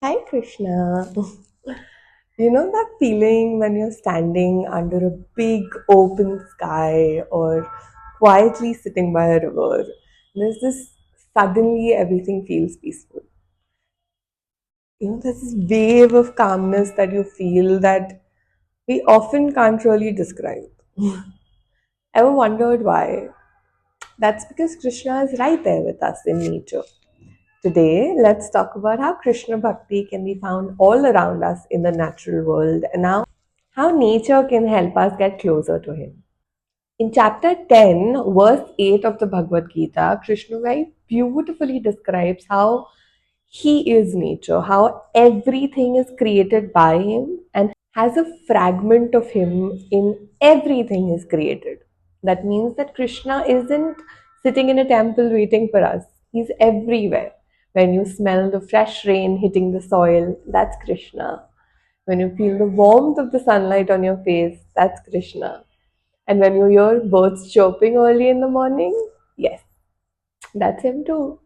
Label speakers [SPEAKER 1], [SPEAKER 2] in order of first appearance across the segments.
[SPEAKER 1] Hi Krishna. You know that feeling when you're standing under a big open sky or quietly sitting by a river? There's this suddenly everything feels peaceful. There's this wave of calmness that you feel that we often can't really describe. Ever wondered why? That's because Krishna is right there with us in nature. Today, let's talk about how Krishna Bhakti can be found all around us in the natural world and how nature can help us get closer to Him. In chapter 10, verse 8 of the Bhagavad Gita, Krishna very beautifully describes how He is nature, how everything is created by Him and has a fragment of Him in everything He's created. That means that Krishna isn't sitting in a temple waiting for us, He's everywhere. When you smell the fresh rain hitting the soil, that's Krishna. When you feel the warmth of the sunlight on your face, that's Krishna. And when you hear birds chirping early in the morning, yes, that's him too.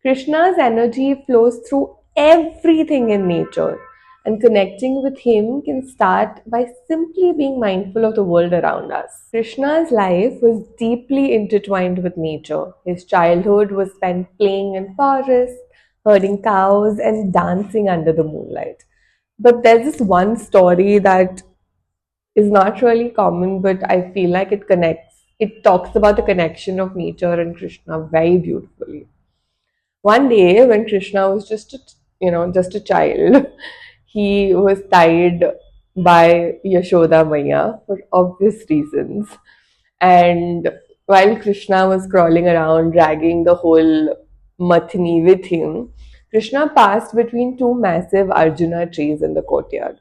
[SPEAKER 1] Krishna's energy flows through everything in nature, and connecting with him can start by simply being mindful of the world around us. Krishna's life was deeply intertwined with nature. His childhood was spent playing in forests, herding cows, and dancing under the moonlight. But there's this one story that is not really common, but I feel like it connects. It talks about the connection of nature and Krishna very beautifully. One day, when Krishna was just a child, he was tied by Yashoda Maya for obvious reasons. And while Krishna was crawling around, dragging the whole Mathini with him, Krishna passed between two massive Arjuna trees in the courtyard.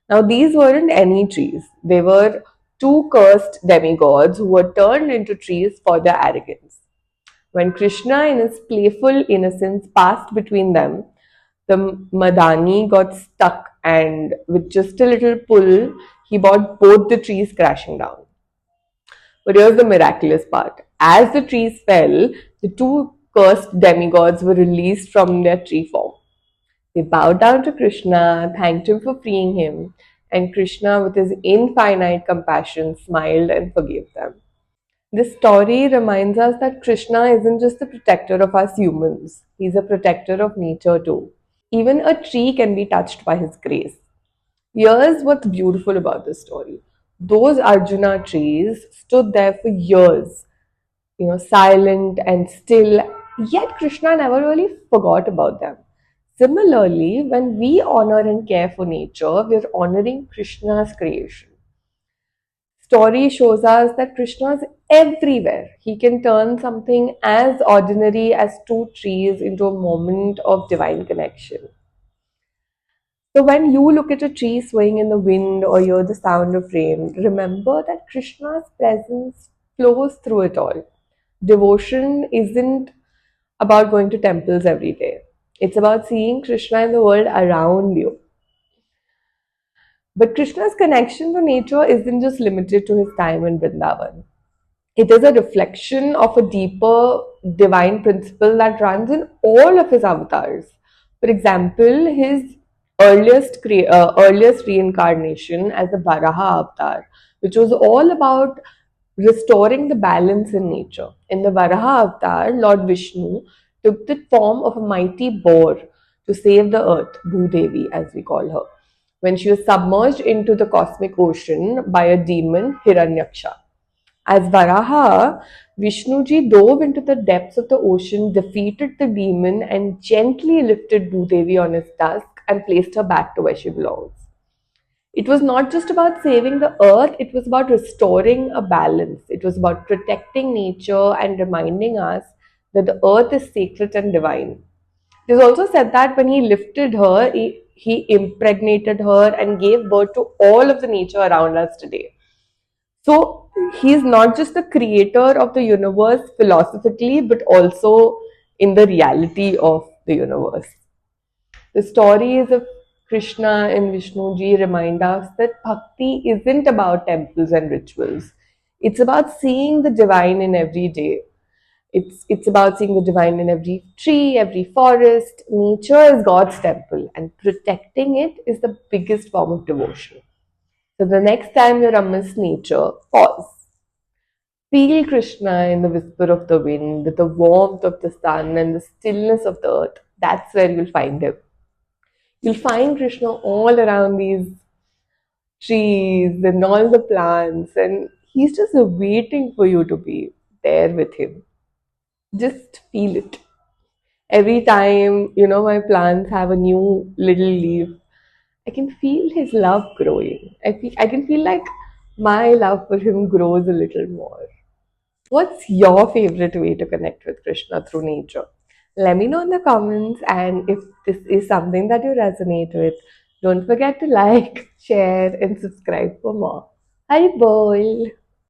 [SPEAKER 1] Now, these weren't any trees, they were two cursed demigods who were turned into trees for their arrogance. When Krishna, in his playful innocence, passed between them, the Madani got stuck, and with just a little pull, he brought both the trees crashing down. But here's the miraculous part. As the trees fell, the two cursed demigods were released from their tree form. They bowed down to Krishna, thanked him for freeing him, and Krishna, with his infinite compassion, smiled and forgave them. This story reminds us that Krishna isn't just the protector of us humans, he's a protector of nature too. Even a tree can be touched by his grace. Here's what's beautiful about this story. Those Arjuna trees stood there for years, silent and still, yet Krishna never really forgot about them. Similarly, when we honor and care for nature, we're honoring Krishna's creation. Story shows us that Krishna is everywhere. He can turn something as ordinary as two trees into a moment of divine connection. So, when you look at a tree swaying in the wind or hear the sound of rain, remember that Krishna's presence flows through it all. Devotion isn't about going to temples every day, it's about seeing Krishna in the world around you. But Krishna's connection to nature isn't just limited to his time in Vrindavan. It is a reflection of a deeper divine principle that runs in all of his avatars. For example, his earliest reincarnation as the Varaha avatar, which was all about restoring the balance in nature. In the Varaha avatar, Lord Vishnu took the form of a mighty boar to save the earth, Bhudevi as we call her, when she was submerged into the cosmic ocean by a demon, Hiranyaksha. As Varaha, Vishnuji dove into the depths of the ocean, defeated the demon, and gently lifted Bhudevi on his tusk and placed her back to where she belongs. It was not just about saving the earth, it was about restoring a balance. It was about protecting nature and reminding us that the earth is sacred and divine. It is also said that when he lifted her, he impregnated her and gave birth to all of the nature around us today. So he's not just the creator of the universe philosophically, but also in the reality of the universe. The stories of Krishna and Vishnuji remind us that bhakti isn't about temples and rituals. It's about seeing the divine in every day. It's about seeing the divine in every tree, every forest. Nature is God's temple, and protecting it is the biggest form of devotion. So the next time you're amidst nature, pause. Feel Krishna in the whisper of the wind, the warmth of the sun, and the stillness of the earth. That's where you'll find him. You'll find Krishna all around these trees and all the plants, and he's just waiting for you to be there with him. Just feel it. Every time, my plants have a new little leaf, I can feel his love growing. I can feel like my love for him grows a little more. What's your favorite way to connect with Krishna through nature? Let me know in the comments, and if this is something that you resonate with, don't forget to like, share, and subscribe for more. Hari Bol!